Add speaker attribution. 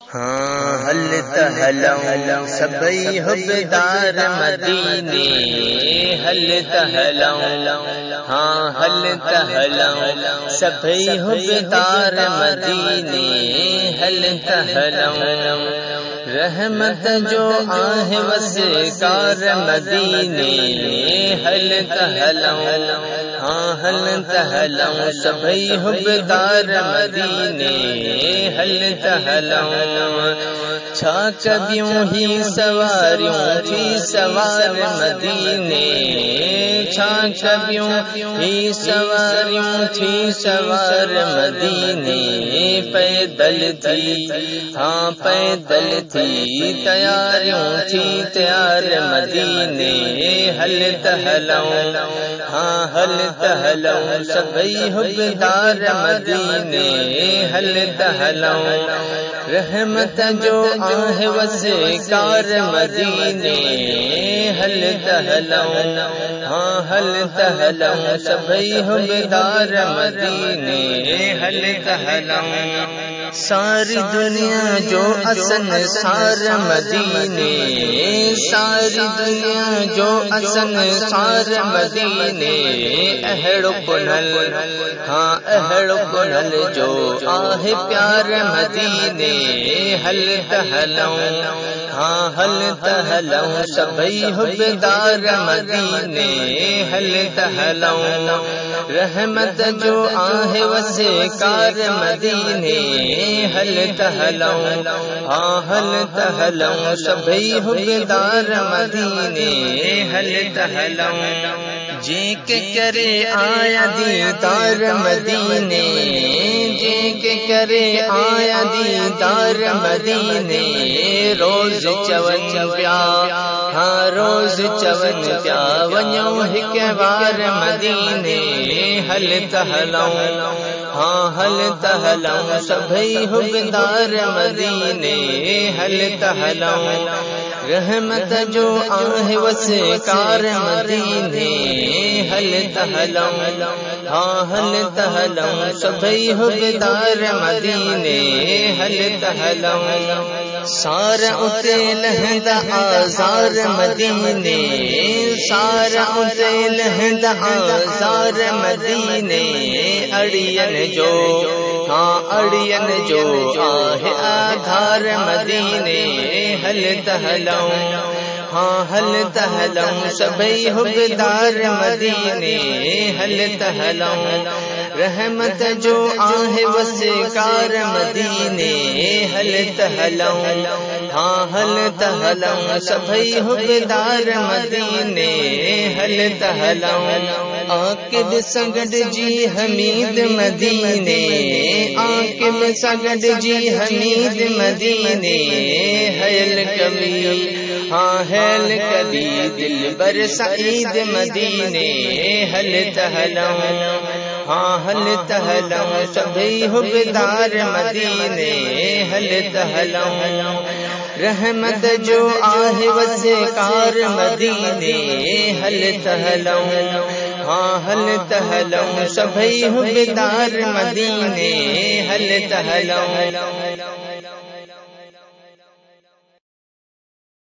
Speaker 1: हाँ हल तहलऊं सभई हुबदार मदीने, हल तहलऊं हाँ हल तहलऊं सभई हुबदार मदीने, हल तहलऊं रहमत जो आहे वसकार मदीने, हल तहलऊं हाँ हल तहलऊं सभई हुबदार मदीने, हल तहलऊं छा कबियूं ही सवारियूं थी सवार मदीने, छा कबियूं ही सवारियूं थी सवार मदीने, पैदल थी हाँ पैदल थी तैयारियों थी तैयार मदीने, हल तहलऊं हाँ हल तहलऊं सभई हुबदार मदीने, हल तहलऊं रहमत जो आहे वसकार मदीने, हल तहलऊं हाँ हल तहलऊं सभई हुबदार मदीने, हल तहलऊं सारी दुनिया जो असन सार मदीने, सारी दुनिया जो असन सार मदीने, अहड़ो कुनल हाँ अहड़ो कुनल जो आहे प्यार मदीने, हल तहलऊं हाँ हल तहलऊं सभई हुबदार मदीने, हल तहलऊं रहमत जो आहे वसकार मदीने, हल तहलऊं हाँ हल तहलऊं सभई हुबदार मदीने, हल तहलऊं जेके करे आया दीदार मदीने, जेके करे आया दीदार मदीने, रोज चवन प्या हाँ रोज चवन प्या वञो हिक बार मदीने, हल तहलऊं हाँ हल तहलऊं सभई हुबदार मदीने, हल तहलऊं रहमत जो आहे वसकार मदीने, हल तहलऊं हाँ हल तहलऊं सभई हुबदार मदीने, हल तहलऊं सारा उते लहंदा आज़ार मदीने, सारा उते लहंदा आज़ार मदीने, अड़ियन जो हाँ अड़ियन जो आहे आधार मदीने, हल तहलऊं हाँ हल तहलऊं सभई हुबदार मदीने, हल तहलऊं रहमत जो आहे वसकार मदीने, हल तहलऊं हाँ हल तहलऊं सभई हुबदार मदीने, हल तहलऊं आकिब सगड जी हमीद मदीने, आकिब सगड जी हमीद मदीने, हयल कबी हाँ हैल कबी दिलबर सईद मदीने, हल तहलऊं हाँ हल तहलऊं सभई हुबदार मदीने, हल तहलऊं रहमत जो आहे वसकार मदीने, हल तहलऊं हाँ हल तहलऊं सभई हुबदार मदीने, हल तहलऊं